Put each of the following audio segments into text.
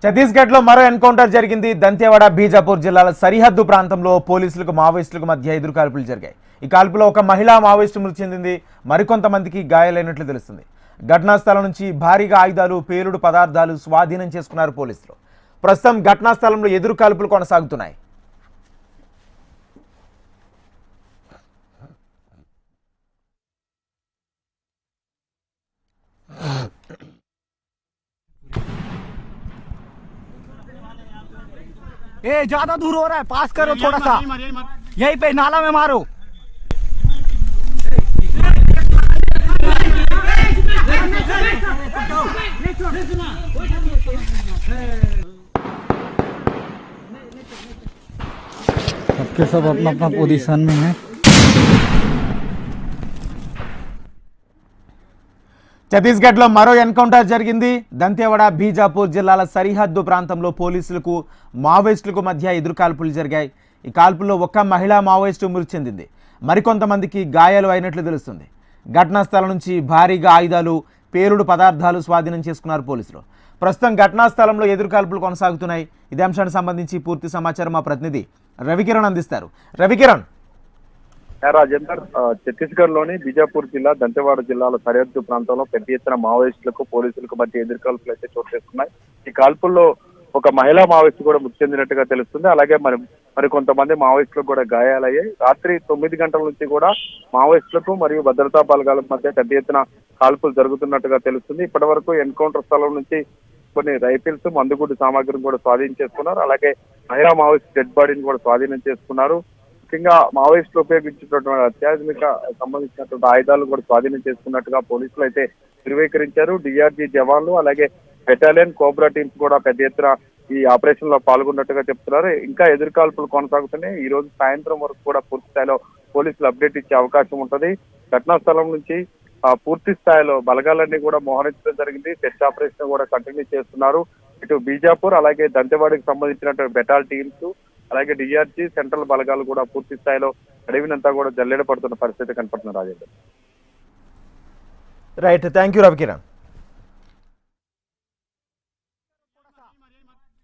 ఛత్తీస్గఢ్లో మరో ఎన్కౌంటర్ జరిగింది. దంతేవాడ బీజాపూర్ జిల్లాల సరిహద్దు ప్రాంతంలో పోలీసులకు మావోయిస్టులకు మధ్య ఎదురు కాల్పులు జరిగాయి. ఈ కాల్పులో ఒక మహిళా మావోయిస్టు మృతి చెందింది. మరికొంతమందికి గాయాలైనట్లు తెలుస్తుంది. ఘటనా స్థలం నుంచి భారీగా ఆయుధాలు, పేలుడు పదార్థాలు స్వాధీనం చేసుకున్నారు పోలీసులు. ప్రస్తుతం ఘటనా స్థలంలో ఎదురు కాల్పులు కొనసాగుతున్నాయి. ए ज्यादा दूर हो रहा है, पास करो थोड़ा सा, यहीं पे नाला में मारो। सबके सब अपना अपना पोजीशन में है। ఛత్తీస్గఢ్లో మరో ఎన్కౌంటర్ జరిగింది. దంతేవాడ బీజాపూర్ జిల్లాల సరిహద్దు ప్రాంతంలో పోలీసులకు మావోయిస్టులకు మధ్య ఎదురు కాల్పులు జరిగాయి. ఈ కాల్పుల్లో ఒక్క మహిళా మావోయిస్టు మృతి చెందింది. మరికొంతమందికి గాయాలు అయినట్లు తెలుస్తుంది. ఘటనా స్థలం నుంచి భారీగా ఆయుధాలు, పేలుడు పదార్థాలు స్వాధీనం చేసుకున్నారు పోలీసులు. ప్రస్తుతం ఘటనా స్థలంలో ఎదురు కాల్పులు కొనసాగుతున్నాయి. ఇదే అంశానికి సంబంధించి పూర్తి సమాచారం మా ప్రతినిధి రవికిరణ్ అందిస్తారు. రవికిరణ్. రాజేందర్, ఛత్తీస్గఢ్ లోని బీజాపూర్ జిల్లా, దంతెవాడ జిల్లాల సరిహద్దు ప్రాంతంలో పెద్ద ఎత్తున మావోయిస్టులకు పోలీసులకు మధ్య ఎదురు కాల్పులు అయితే చోటు చేసుకున్నాయి. ఈ కాల్పుల్లో ఒక మహిళా మావోయిస్టు కూడా మృతి చెందినట్టుగా తెలుస్తుంది. అలాగే మరి కొంతమంది మావోయిస్టులకు కూడా గాయాలయ్యాయి. రాత్రి 9 గంటల నుంచి కూడా మావోయిస్టులకు మరియు భద్రతా బలగాలకు మధ్య పెద్ద ఎత్తున కాల్పులు జరుగుతున్నట్టుగా తెలుస్తుంది. ఇప్పటి వరకు ఎన్కౌంటర్ స్థలం నుంచి కొన్ని రైఫిల్స్, మందుగుడ్డు సామాగ్రిని కూడా స్వాధీనం చేసుకున్నారు. అలాగే మహిళా మావోయిస్ట్ డెడ్ బాడీని కూడా స్వాధీనం చేసుకున్నారు. ముఖ్యంగా మావోయిస్టులు ఉపయోగించినటువంటి అత్యాధునిక సంబంధించినటువంటి ఆయుధాలు కూడా స్వాధీనం చేసుకున్నట్టుగా పోలీసులు అయితే ధృవీకరించారు. డిఆర్జీ జవాన్లు, అలాగే బెటాలియన్, కోబ్రా టీమ్స్ కూడా పెద్ద ఎత్తున ఈ ఆపరేషన్ లో పాల్గొన్నట్టుగా చెప్తున్నారు. ఇంకా ఎదురు కాల్పులు కొనసాగుతున్నాయి. ఈ రోజు సాయంత్రం వరకు కూడా పూర్తి స్థాయిలో పోలీసులు అప్డేట్ ఇచ్చే అవకాశం ఉంటుంది. ఘటనా స్థలం నుంచి పూర్తి స్థాయిలో బలగాలన్నీ కూడా మోహరించడం జరిగింది. టెస్ట్ ఆపరేషన్ కూడా కంటిన్యూ చేస్తున్నారు. ఇటు బీజాపూర్, అలాగే దంతెవాడకి సంబంధించినటువంటి బెటాల్ టీమ్స్, అలాగే డిఆర్జీ, సెంట్రల్ బలగాలు కూడా పూర్తి స్థాయిలో అడవినంతా కూడా జల్లెడ పడుతున్న పరిస్థితి కనపడుతుంది. Rajender. Right, thank you Ravikiran.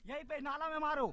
यहीं पे नाला में मारो।